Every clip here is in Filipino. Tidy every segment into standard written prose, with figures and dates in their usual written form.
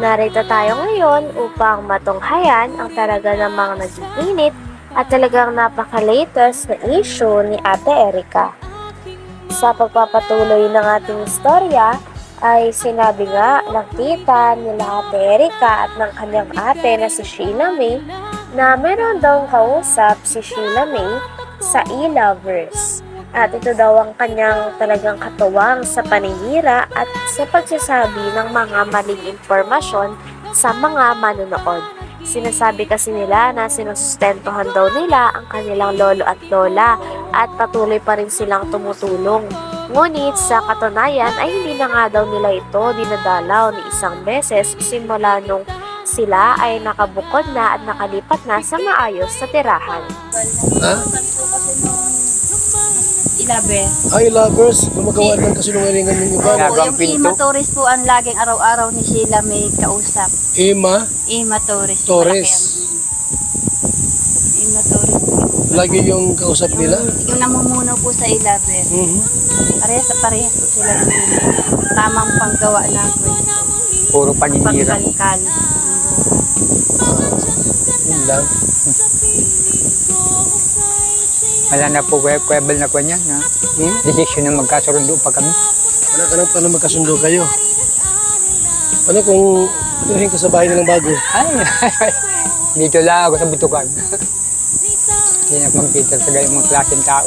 Narito tayo ngayon upang matunghayan ang talaga namang nag-iinit at talagang napaka-latest na issue ni Ate Erica. Sa pagpapatuloy ng ating istorya ay sinabi nga ng tita nila Ate Erica at ng kanyang ate na si Sheila May na meron daw kausap si Sheila May sa e-lovers. At ito daw ang kanyang talagang katuwang sa paninira at sa pagsasabi ng mga maling impormasyon sa mga manonood. Sinasabi kasi nila na sinusustentuhan daw nila ang kanilang lolo at lola at patuloy pa rin silang tumutulong. Ngunit sa katunayan ay hindi na nga daw nila ito dinadalaw ni isang beses simula nung sila ay nakabukod na at nakalipat na sa maayos sa tirahan. Ha? Ay, lovers, gumagawa ng kasinungalingan yung iba. Yung Ima Torres po ang laging araw-araw ni Sheila may kausap. Ima Ima Torres. Torres. Ima Torres. Lagi yung kausap nila. Yung namumuno po sa Ilaber. Parehas po sila ng tamang panggawa na kwento. Puro paninira. Pagkalkal. Yun lang. Wala na po kwebel na kanya na decision na magkasundo pa kami. Wala ka nang paano magkasundo kayo. Ano kung tuhin ka sa bahay nilang bago? Ay, dito lang ako sa butukan. Hindi na magkita sa gayong mga klaseng tao.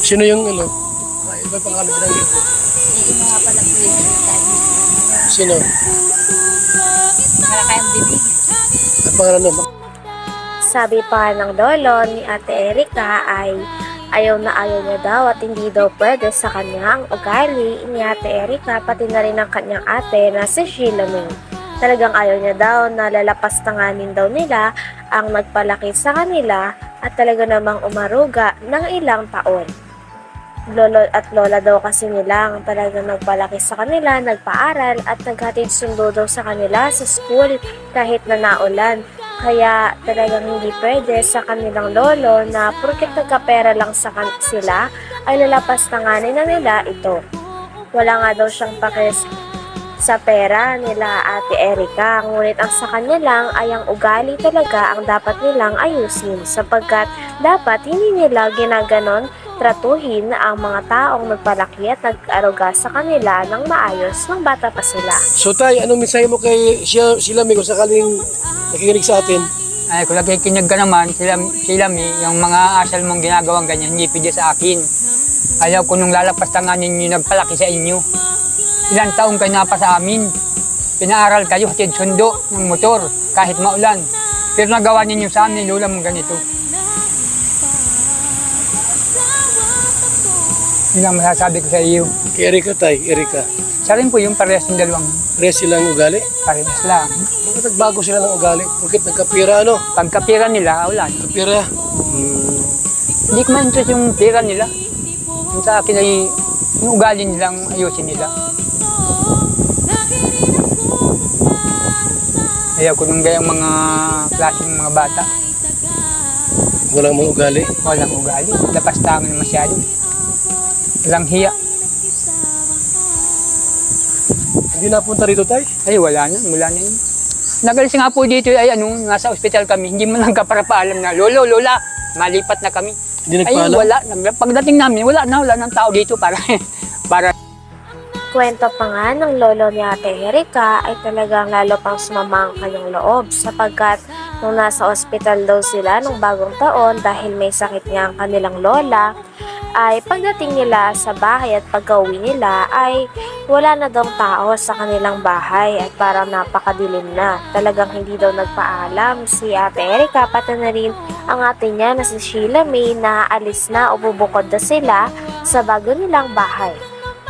Sino yung ano? Ay, iba pangalan binanggit ko. Yung mga pala po yung Sino? para kayang bibig. Ang pangalan mo? Sabi pa ng lolo ni Ate Erica ay ayaw na ayaw niya daw at hindi daw pwede sa kanyang ugali ni Ate Erica pati na rin ang kanyang ate na si Sheila May. Talagang ayaw niya daw na lalapastanganin daw nila ang nagpalaki sa kanila at talaga namang umaruga ng ilang taon. Lolo at lola daw kasi nila ang talagang nagpalaki sa kanila, nagpaaral at naghatid sundo daw sa kanila sa school kahit na naulan. Kaya talagang hindi pwede sa kanilang lolo na porket nagkapera lang sila ay lalapastanganin na nila ito. Wala nga daw siyang pakis sa pera nila Ate Erica, ngunit ang sa kanya lang ay ang ugali talaga ang dapat nilang ayusin sapagkat dapat hindi nila ginaganon tratuhin ang mga taong nagpalaki at nag-aruga sa kanila ng maayos ng bata pa sila. So tay, anong mensahe mo kay Sheila May kung sakaling nakikinig sa atin? Ay, kung nakikinig ka naman, sila mi, yung mga asal mong ginagawang ganyan, hindi pwede sa akin. Ayaw ko nung lalapastanganin nyo nagpalaki sa inyo. Ilang taong kayo na pa sa amin. Pinaaral kayo, hatid sundo ng motor, kahit maulan. Pero nagawa ninyo sa amin, lula mong ganito. Yun ang masasabi ko sa iyo. Kay Erica tay, Erica. Sa rin po yung parehas ng dalawang Res silang ugali? parehas lang. Bakit nagbago sila ng ugali? Bakit nagkapira ano? Pagkapira nila, wala. Kapira? Hindi ko ma-interest yung pira nila. Yung sa akin ay yung ugali nilang ayusin nila. Ayaw ko nung gayang mga klaseng mga bata. Walang mga ugali? Walang ugali. Lapastangan masyado. Walang hiya. Hindi napunta rito tay? Ay, wala na. Mula na yun. Nagalis nga po dito ay nasa ospital kami. Hindi mo lang kaparapaalam na, Lolo, Lola, malipat na kami. Hindi Ay, nagpaalam? wala. Pagdating namin, wala ng tao dito para Kwento pa nga ng lolo ni Ate Erica ay talagang lalo pang sumama ang kanyang loob sapagkat nung nasa ospital daw sila nung bagong taon dahil may sakit nga ang kanilang lola, ay pagdating nila sa bahay at pag-uwi nila ay wala na daw tao sa kanilang bahay at parang napakadilim na. Talagang hindi daw nagpaalam si Ate Erica pati na rin ang ate niya na si Sheila May na alis na o bubukod na sila sa bago nilang bahay.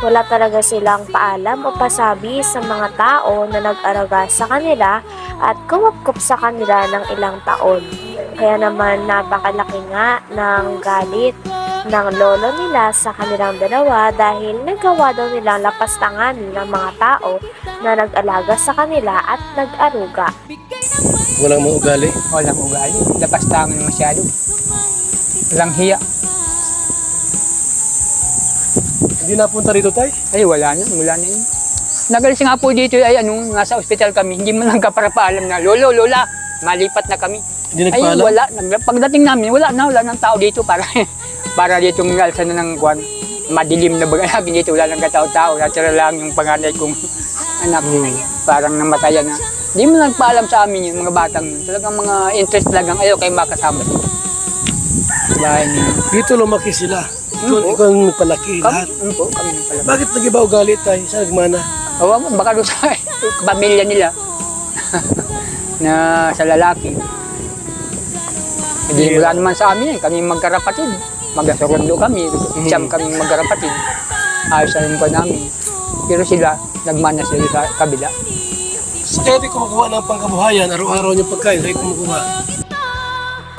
Wala talaga silang paalam o pasabi sa mga tao na nag-araga sa kanila at kumupkup sa kanila ng ilang taon. Kaya naman napakalaki nga ng galit ng lolo nila sa kanilang dalawa dahil nagawa daw nilang lapastanganin ng mga tao na nag-alaga sa kanila at nag-aruga. Walang mga ugali? walang ugali. Lapastangan masyado. Walang hiya. Hindi Hindi napunta rito, tay? Ay, wala na yun. Nagalis nga po dito ay nasa ospital kami, hindi mo lang kaparapaalam na, Lolo, Lola, malipat na kami. Hindi Ay, nagpaalam? wala. Pagdating namin, wala nang tao dito para para dito alsan na ng kwan. Madilim na baga namin dito, wala nang katao-tao. Natira lang yung panganay kong anak, parang namatayan na. Hindi mo nagpaalam sa amin yung mga batang yun. Talagang mga interest talagang ayaw kayo makasama. Dahil Dito lumaki sila. Ikaw ang nagpalaki lahat. kami nang pala. Bakit nag-iba ugali, tay? Saan nagmana? Baka doon sa pamilya nila na sa lalaki. Hindi wala naman sa amin kami magkarapatid. Magkasurundo kami, siyam kami magkarapatid. Ayos na yung namin. Pero sila, nagmana sila sa kabila. So, kaya di kumukuha ng pangkabuhayan, araw-araw niyong pagkain, kaya kumukuha.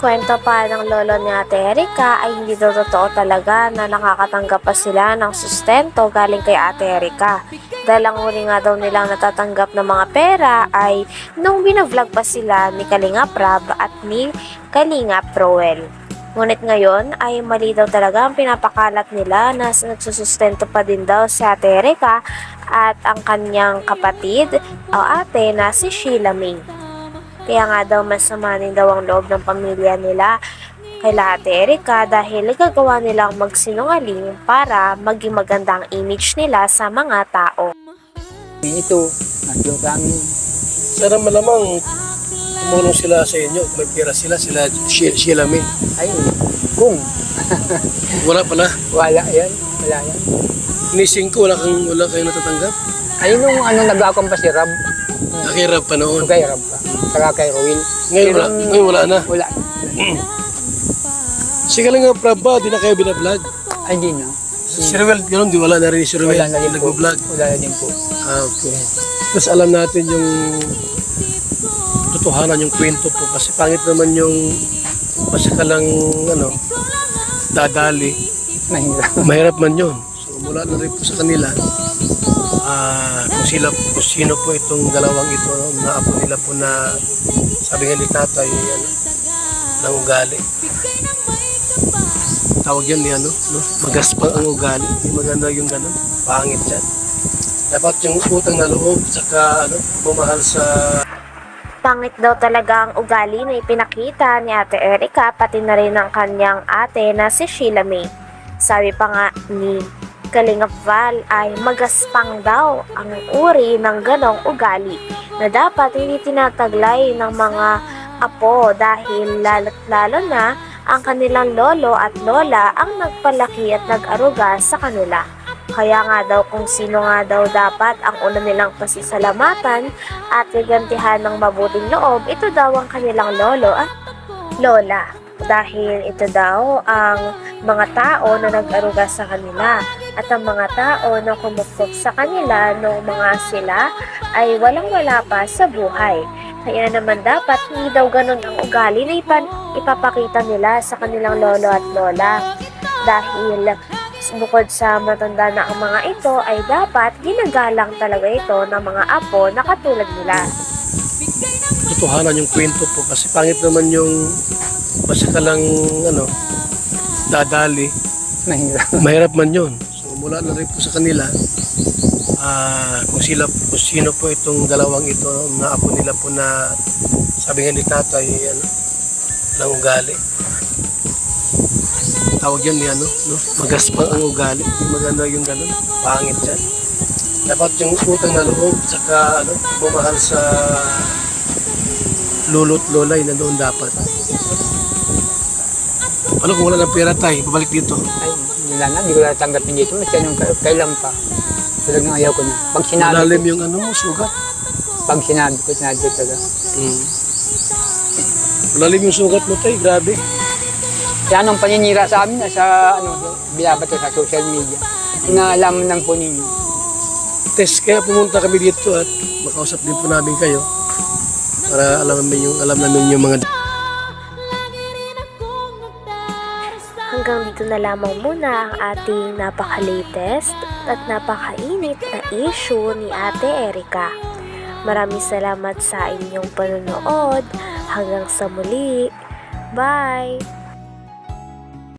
Kwento pa ng lolo ni Ate Erika ay hindi daw totoo talaga na nakakatanggap pa sila ng sustento galing kay Ate Erika. Dahil ang huli nga daw nilang natatanggap ng mga pera ay nung binavlog pa sila ni Kalinga Prab at ni Kalinga Proel. Ngunit ngayon ay mali daw talaga ang pinapakalat nila na nagsusustento pa din daw si Ate Erika at ang kanyang kapatid o ate na si Sheila May. Kaya nga daw masama din daw ang loob ng pamilya nila kay Ate Erika dahil nagagawa nilang magsinungaling para maging magandang image nila sa mga tao. Ito, natlo kami. Sana malamang tumulong sila sa inyo. May pera sila Sheila May. Ay, kung Wala pala. wala yan. Nising ko, wala kayong natatanggap. Ay, nung nag-akong pa si Rab, Nakirap pa noon. kay Rab pa, saka kay Roel. Ngayon wala na. Wala. Si Kalinga Prab ba, di na kayo binablog? Ay, hindi na. Si Ruel, yun, di wala na rin si Ruel. Wala na din po. Nag-vlog. Wala na din po. Okay. Mas alam natin yung totohanan, yung kwento po. Kasi pangit naman yung masakalang dadali. Mahirap. Mahirap man yun. So mula na rin po sa kanila, kung sino po itong dalawang ito, na apo nila po na sabi nga ni tatay, ng ugali. Tawag yan ni magaspang ang ugali. Hindi maganda yung ganun. Pangit yan. Dapat yung utang na loob, saka bumahal sa... Pangit daw talaga ang ugali na ipinakita ni Ate Erika pati na rin ang kanyang ate na si Sheila May. Sabi pa nga ni Kalinga Val ay magaspang daw ang uri ng ganong ugali na dapat hindi tinataglay ng mga apo dahil lalo na ang kanilang lolo at lola ang nagpalaki at nag-aruga sa kanila. Kaya nga daw kung sino nga daw dapat ang una nilang pasisalamatan at gagantihan ng mabuting loob, ito daw ang kanilang lolo at lola. Dahil ito daw ang mga tao na nag-aruga sa kanila at ang mga tao na kumuktok sa kanila noong mga sila ay walang-wala pa sa buhay. Kaya naman dapat hindi daw ganun ang ugali na ipapakita nila sa kanilang lolo at lola. Dahil bukod sa matanda na ang mga ito ay dapat ginagalang talaga ito ng mga apo na katulad nila. Totohanan yung kwento po. Kasi pangit naman yung masakalang dadali. Mahirap. Mahirap man yun. So mula na rin po sa kanila, kung sino po itong dalawang ito, na apo nila po na sabi nga ni tatay, ng ugali. Tawag yan ni magaspang ang ugali. Hindi maganda yung ganun. Pangit yan. Dapat yung utang na loob, saka bumahal sa lolo't lola, yun na doon dapat. Ano kung wala ng pera tayo, babalik dito? Ay, wala na, hindi ko natanggapin dito. Kasi kailan pa. Talagang ayaw ko na. Pag sinabi Malalim ko, yung sugat. pag sinabi ko talaga. Malalim yung sugat mo tayo, grabe. Kaya anong paninira sa amin, sa binabato sa social media. Inaalaman lang po ninyo. Test, kaya pumunta kami dito at makausap din po namin kayo para alam namin yung mga... Hanggang dito na lamang muna ang ating napaka-latest at napakainit na issue ni Ate Erika. Maraming salamat sa inyong panonood. Hanggang sa muli. Bye!